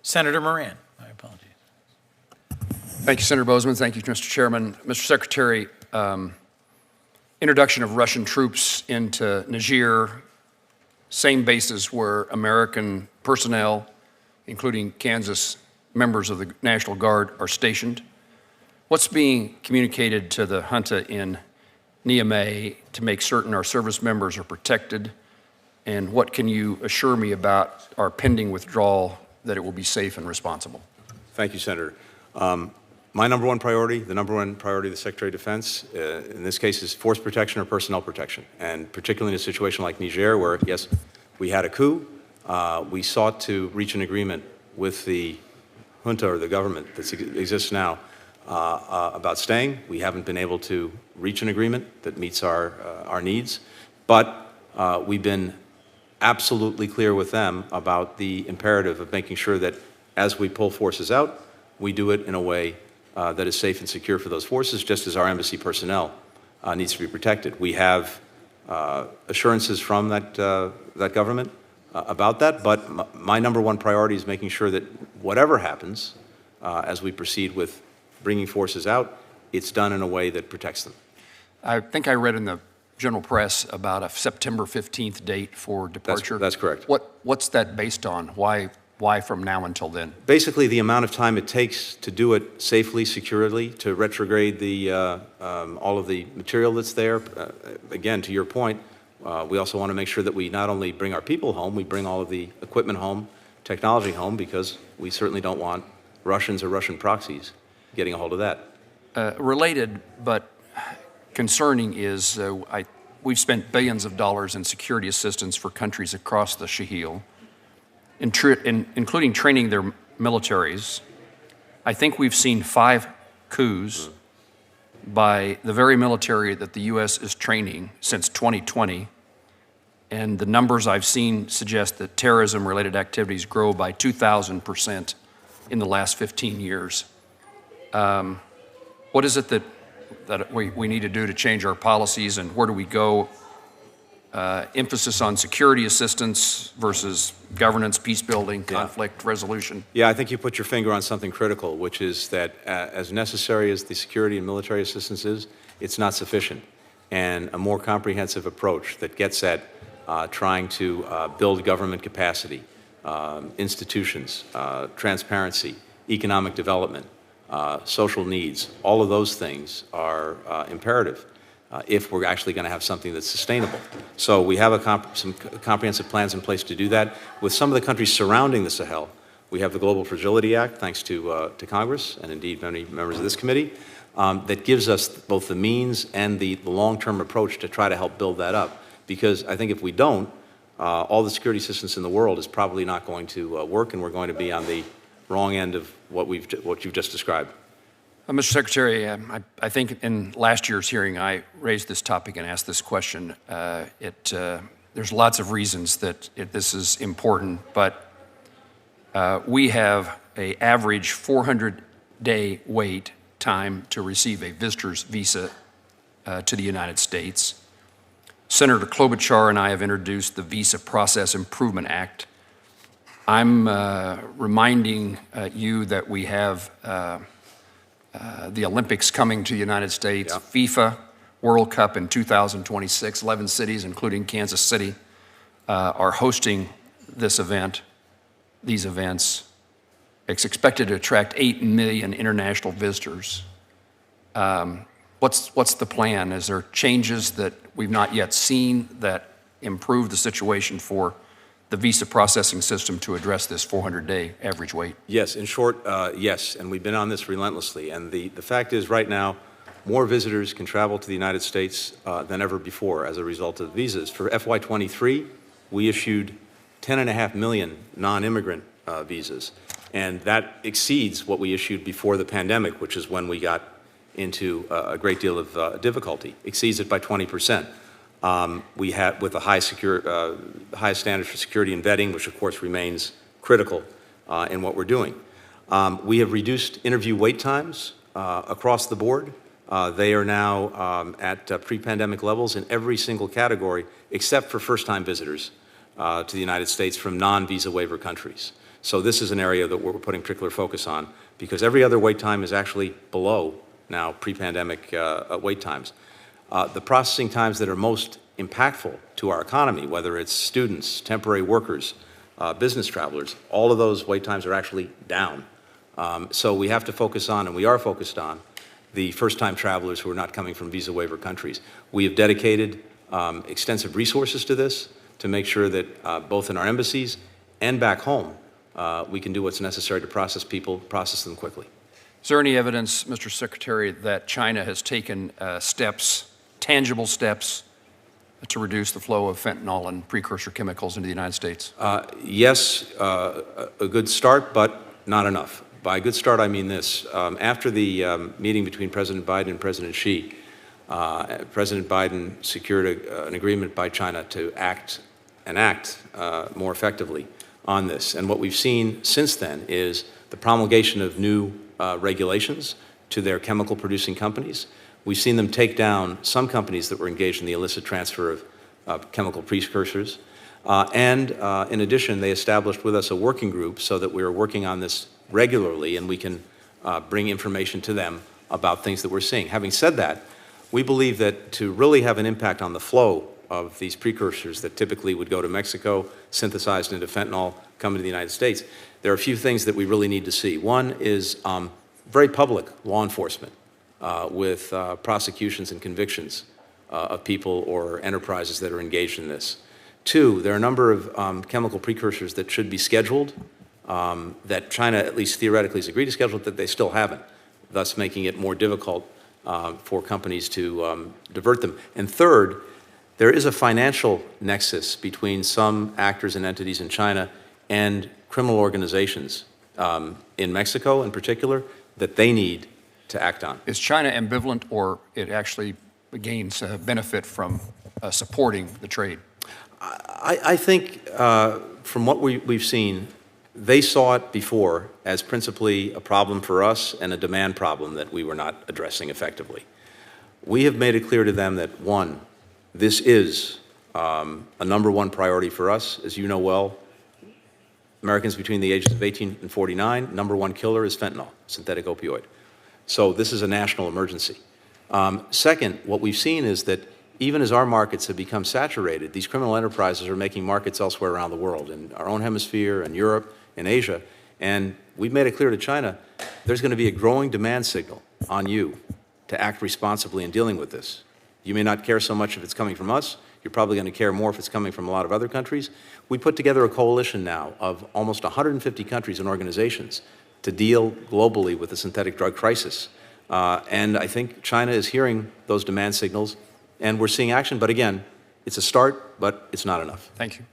Senator Moran. My apologies. Thank you, Senator Bozeman. Thank you, Mr. Chairman. Mr. Secretary, introduction of Russian troops into Niger, same bases where American personnel, including Kansas members of the National Guard, are stationed. What's being communicated to the junta in Niamey to make certain our service members are protected? And what can you assure me about our pending withdrawal, that it will be safe and responsible? Thank you, Senator. My number one priority, the number one priority of the Secretary of Defense, in this case, is force protection or personnel protection. And particularly in a situation like Niger, where, yes, we had a coup, we sought to reach an agreement with the junta or the government that exists now about staying. We haven't been able to reach an agreement that meets our needs, but we've been absolutely clear with them about the imperative of making sure that as we pull forces out, we do it in a way that is safe and secure for those forces, just as our embassy personnel needs to be protected. We have assurances from that government about that, but my number one priority is making sure that whatever happens as we proceed with bringing forces out, it's done in a way that protects them. I think I read in the general press about a September 15th date for departure. That's correct. What's that based on? Why from now until then? Basically, the amount of time it takes to do it safely, securely, to retrograde all of the material that's there. Again, to your point, we also want to make sure that we not only bring our people home, we bring all of the equipment home, technology home, because we certainly don't want Russians or Russian proxies getting a hold of that. Related but concerning is we've spent billions of dollars in security assistance for countries across the Sahel, including training their militaries. I think we've seen 5 coups by the very military that the U.S. is training since 2020, and the numbers I've seen suggest that terrorism-related activities grow by 2,000% in the last 15 years. What is it that we need to do to change our policies, and where do we go? Emphasis on security assistance versus governance, peace building, conflict resolution. Yeah, I think you put your finger on something critical, which is that as necessary as the security and military assistance is, it's not sufficient. And a more comprehensive approach that gets at trying to build government capacity, institutions, transparency, economic development, social needs, all of those things are imperative if we're actually going to have something that's sustainable. So we have some comprehensive plans in place to do that. With some of the countries surrounding the Sahel, we have the Global Fragility Act, thanks to Congress and indeed many members of this committee, that gives us both the means and the long-term approach to try to help build that up. Because I think if we don't, all the security assistance in the world is probably not going to work, and we're going to be on the wrong end of what you've just described. Mr. Secretary, I think in last year's hearing I raised this topic and asked this question. There's lots of reasons that this is important, but we have an average 400-day wait time to receive a visitor's visa to the United States. Senator Klobuchar and I have introduced the Visa Process Improvement Act. I'm reminding you that we have the Olympics coming to the United States, FIFA World Cup in 2026, 11 cities, including Kansas City, are hosting these events. It's expected to attract 8 million international visitors. What's the plan? Is there changes that we've not yet seen that improve the situation for the visa processing system to address this 400-day average wait? Yes, in short, yes, and we've been on this relentlessly. And the fact is, right now, more visitors can travel to the United States than ever before as a result of visas. For FY23, we issued 10.5 million non-immigrant visas, and that exceeds what we issued before the pandemic, which is when we got into a great deal of difficulty. Exceeds it by 20%. We have, with the highest standards for security and vetting, which of course remains critical in what we're doing. We have reduced interview wait times across the board. They are now at pre-pandemic levels in every single category, except for first-time visitors to the United States from non-visa waiver countries. So this is an area that we're putting particular focus on, because every other wait time is actually below now pre-pandemic wait times. The processing times that are most impactful to our economy, whether it's students, temporary workers, business travelers, all of those wait times are actually down. So we have to focus on, and we are focused on, the first-time travelers who are not coming from visa waiver countries. We have dedicated extensive resources to this to make sure that both in our embassies and back home, we can do what's necessary to process people, process them quickly. Is there any evidence, Mr. Secretary, that China has taken steps, tangible steps, to reduce the flow of fentanyl and precursor chemicals into the United States? Yes, a good start, but not enough. By a good start, I mean this. After the meeting between President Biden and President Xi, President Biden secured an agreement by China to act more effectively on this. And what we've seen since then is the promulgation of new regulations to their chemical-producing companies. We've seen them take down some companies that were engaged in the illicit transfer of chemical precursors. And in addition, they established with us a working group so that we are working on this regularly, and we can bring information to them about things that we're seeing. Having said that, we believe that to really have an impact on the flow of these precursors that typically would go to Mexico, synthesized into fentanyl, come to the United States, there are a few things that we really need to see. One is very public law enforcement with prosecutions and convictions of people or enterprises that are engaged in this. Two, there are a number of chemical precursors that should be scheduled, that China at least theoretically has agreed to schedule, that they still haven't, thus making it more difficult for companies to divert them. And third, there is a financial nexus between some actors and entities in China and criminal organizations in Mexico in particular that they need to act on. Is China ambivalent, or it actually gains benefit from supporting the trade? I think from what we've seen, they saw it before as principally a problem for us and a demand problem that we were not addressing effectively. We have made it clear to them that, one, this is a #1 priority for us. As you know well, Americans between the ages of 18 and 49, #1 killer is fentanyl, synthetic opioid. So this is a national emergency. Second, what we've seen is that even as our markets have become saturated, these criminal enterprises are making markets elsewhere around the world, in our own hemisphere, in Europe, in Asia. And we've made it clear to China, there's going to be a growing demand signal on you to act responsibly in dealing with this. You may not care so much if it's coming from us. You're probably going to care more if it's coming from a lot of other countries. We put together a coalition now of almost 150 countries and organizations to deal globally with the synthetic drug crisis. And I think China is hearing those demand signals, and we're seeing action. But again, it's a start, but it's not enough. Thank you.